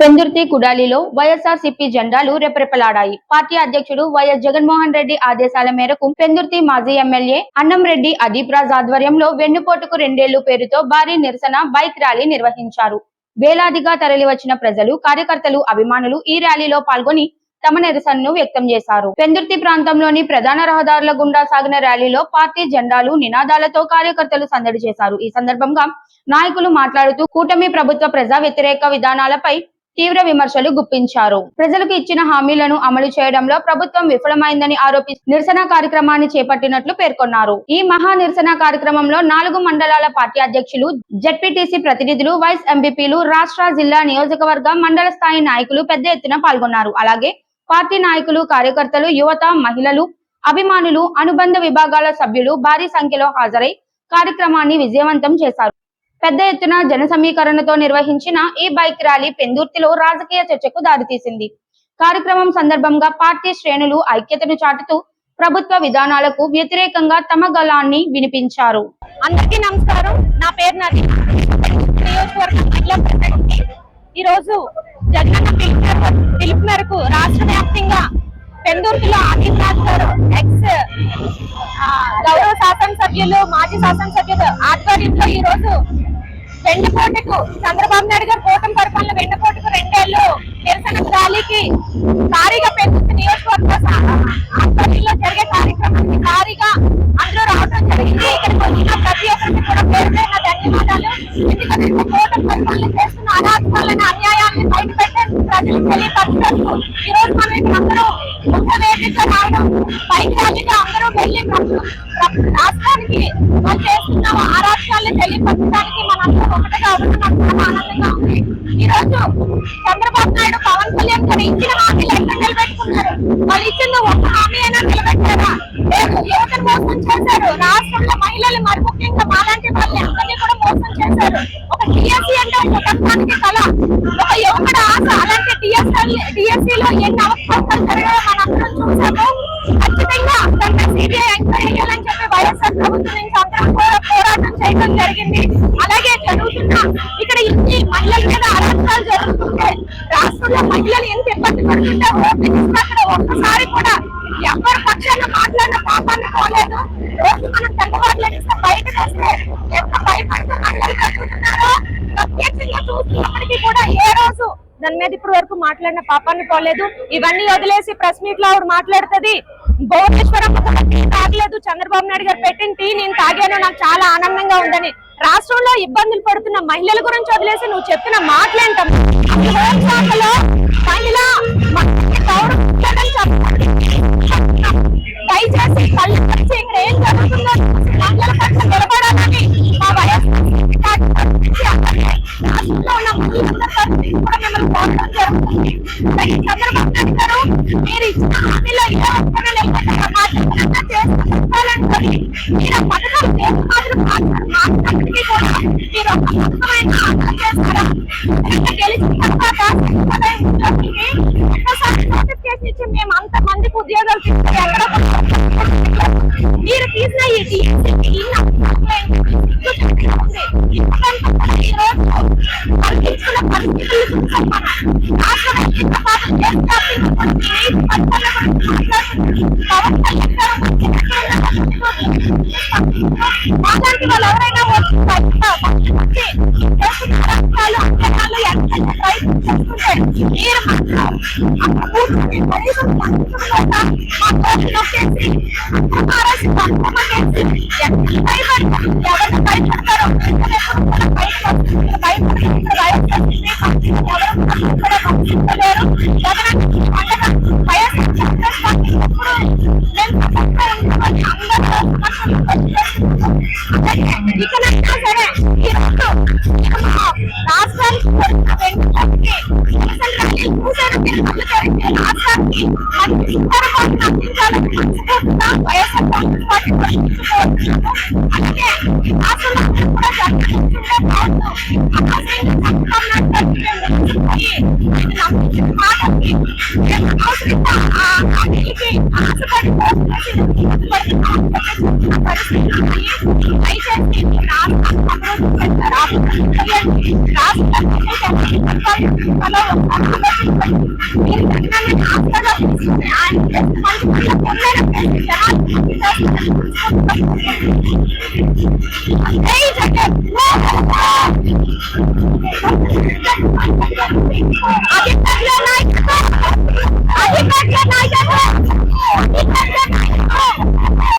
పెందుర్తి కుడాలిలో వైఎస్ఆర్సీపీ జెండాలు రెపరెపలాడాయి. పార్టీ అధ్యక్షుడు వైఎస్ జగన్మోహన్ రెడ్డి ఆదేశాల మేరకు పెందుర్తి మాజీ ఎమ్మెల్యే అన్నంరెడ్డి అదీప్ రాజ్ ఆధ్వర్యంలో వెన్నుపోటుకు 2 ఏళ్లు పేరుతో భారీ నిరసన బైక్ ర్యాలీ నిర్వహించారు. వేలాదిగా తరలివచ్చిన ప్రజలు, కార్యకర్తలు, అభిమానులు ఈ ర్యాలీలో పాల్గొని తమ నిరసనను వ్యక్తం చేశారు. పెందుర్తి ప్రాంతంలోని ప్రధాన రహదారుల గుండా సాగిన ర్యాలీలో పార్టీ జెండాలు, నినాదాలతో కార్యకర్తలు సందడి చేశారు. ఈ సందర్భంగా నాయకులు మాట్లాడుతూ కూటమి ప్రభుత్వ ప్రజా వ్యతిరేక విధానాలపై తీవ్ర విమర్శలు గుప్పించారు. ప్రజలకు ఇచ్చిన హామీలను అమలు చేయడంలో ప్రభుత్వం విఫలమైందని ఆరోపిస్తూ నిరసన కార్యక్రమాన్ని చేపట్టినట్లు పేర్కొన్నారు. ఈ మహా నిరసన కార్యక్రమంలో 4 మండలాల పార్టీ అధ్యక్షులు, జెడ్పీటీసీ ప్రతినిధులు, వైస్ ఎంపీపీలు, రాష్ట్ర, జిల్లా, నియోజకవర్గ, మండల స్థాయి నాయకులు పెద్ద ఎత్తున పాల్గొన్నారు. అలాగే పార్టీ నాయకులు, కార్యకర్తలు, యువత, మహిళలు, అభిమానులు, అనుబంధ విభాగాల సభ్యులు భారీ సంఖ్యలో హాజరై కార్యక్రమాన్ని విజయవంతం చేశారు. పెద్ద ఎత్తున జన సమీకరణతో నిర్వహించిన ఈ బైక్ ర్యాలీ పెందుర్తిలో రాజకీయ చర్చకు దారితీసింది. కార్యక్రమం సందర్భంగా పార్టీ శ్రేణులు ఐక్యతను చాటుతూ ప్రభుత్వ విధానాలకు వ్యతిరేకంగా తమ గళాన్ని వినిపించారు. అందరికీ నమస్కారం. నా పేరు నది. ఈ రోజు జగనన్న పిలుపు మేరకు రాష్ట్ర వ్యాప్తంగా పెందుర్తిలో అదీప్ రాజ్ గారు ఎక్స్ గౌరవ శాసనసభ్యులు, మాజీ శాసనసభ్యులు ఆధ్వర్యంలో ఈ రోజు వెండిపోటుకు చంద్రబాబు నాయుడు గారు కూటమి పరిపాలన వెండిపోటుకు 2 ఏళ్లు నిరసన ర్యాలీకి భారీగా పెందుర్తి నియోజకవర్గ ఆధ్వర్యంలో జరిగే కార్యక్రమానికి భారీగా అందరూ రావడం జరిగింది. ఇక్కడికి వచ్చిన ప్రతి ఒక్కరికి కూడా పేరు పేరున ధన్యవాదాలు. ఎందుకంటే కూటమి పరిపాలన చేస్తున్న అరాచకాలను, అన్యాయాన్ని బయటపెట్టే ప్రజలకు తెలియపరచడానికి ఈ రోజు మనం ఇక్కడ అందరూ ముఖ్య వేదికగా రావడం, బైక్ ర్యాలీగా అందరూ వెళ్లి రాష్ట్రానికి మనం చేస్తున్న అరాచకాలను తెలియపరచడానికి మనందరూ ఒకటిగా అవడం నాకు చాలా ఆనందంగా ఉంది. ఈ రోజు చంద్రబాబు నాయుడు, పవన్ కళ్యాణ్ గారు ఇచ్చిన హామీలు ఎక్కడ నిలబెట్టుకున్నారు? వాళ్ళు ఇచ్చిన ఒక్క హామీ అయినా నిలబెట్టారా? లేదు, యువతను మోసం చేశారు. రాష్ట్రంలో మహిళలు, మరి ముఖ్యంగా మాలాంటి వాళ్ళని అందరినీ కూడా మోసం చేశారు. ఒక డిఎస్సీ అంటే ఒక కుటుంబానికి కళ, ఒక యువకుడు ఆశ. అలాంటి డిఎస్సీలో ఎన్ని అవకాశాలు జరగాలో మనందరం చూసాము. ఖచ్చితంగా దాన్ని సిబిఐ ఎంక్వైరీ చేయాలని చెప్పి వైఎస్ఆర్ ప్రభుత్వం నుంచి అందరం పోరాటం చేయడం జరిగింది. అలాగే జరుగుతున్న ఇక్కడ ఇన్ని మహిళల మీద అరాచకాలు జరుగుతుంటే, రాష్ట్రంలో మహిళలు ఎంత ఇబ్బంది పడుతుంటే అక్కడ ఒక్కసారి కూడా ఎవరి పక్షాన మాట్లాడిన పాపాన్ని పోలేదు. రోజు మనం తెల్లవారులేస్తే బయటకు వస్తే ఎంత భయపడుతూ మహిళలు కట్టుకుంటున్నారో ప్రత్యక్షంగా చూస్తున్నప్పటికీ కూడా ఏ రోజు దాని మీద ఇప్పటి వరకు మాట్లాడిన పాపాన్ని పోలేదు. ఇవన్నీ వదిలేసి ప్రెస్ మీట్ లో ఆవిడ మాట్లాడుతుంది, భువనేశ్వరం తాగలేదు, చంద్రబాబు నాయుడు గారు పెట్టిన టీ నేను తాగాను, నాకు చాలా ఆనందంగా ఉందని. రాష్ట్రంలో ఇబ్బందులు పడుతున్న మహిళల గురించి వదిలేసి నువ్వు చెప్పిన మాటలేంటమ్మా? హోంశాఖలో మహిళా దయచేసి కళ్ళు తెరిచి ఇక్కడ ఏం జరుగుతుందో మహిళల పట్ల నిలబడాలని మా రాష్ట్రంలో ఉన్న మహిళలందరూ కూడా మిమ్మల్ని కోరడం జరుగుతుంది. చంద్రబాబు నాయుడు గారు మీరు ఇచ్చిన హామీలో ఏ ఒక్కరు నిలబెట్టాలని చేసుకోవాలని మీరు పథకాలు మాట్లాడినప్పటికీ కూడా మీరు ఒక పథకమైన అమలు చేస్తారా? గెలిచిన తర్వాత ఒక్కసారి నోటిఫికేషన్ ఇచ్చి మేము అంతమందికి ఉద్యోగాలు తీసుకుని ఎక్కడ మీరు తీసిన ఈ అలాంటి వాళ్ళు ఎవరైనా ఇకనైనా సరే ఈ రాష్ట్రానికి మూసేయడానికి కళ్ళు తెరిచి రాష్ట్రానికి మంచి సుపరిపాలన అందించాలని మనస్ఫూర్తిగా వైఎస్ఆర్ కాంగ్రెస్ పార్టీ ప్రశ్నించుకోవచ్చు. అలాగే ఈ రాష్ట్రంలో కూడా జరుగుతుండే బాగుండు అనవసరంగా నమ్మించిన మాటకి అనవసరంగా అన్నిటికీ ఆశపడి పరిస్థితి దయచేసి రాష్ట్ర జగన్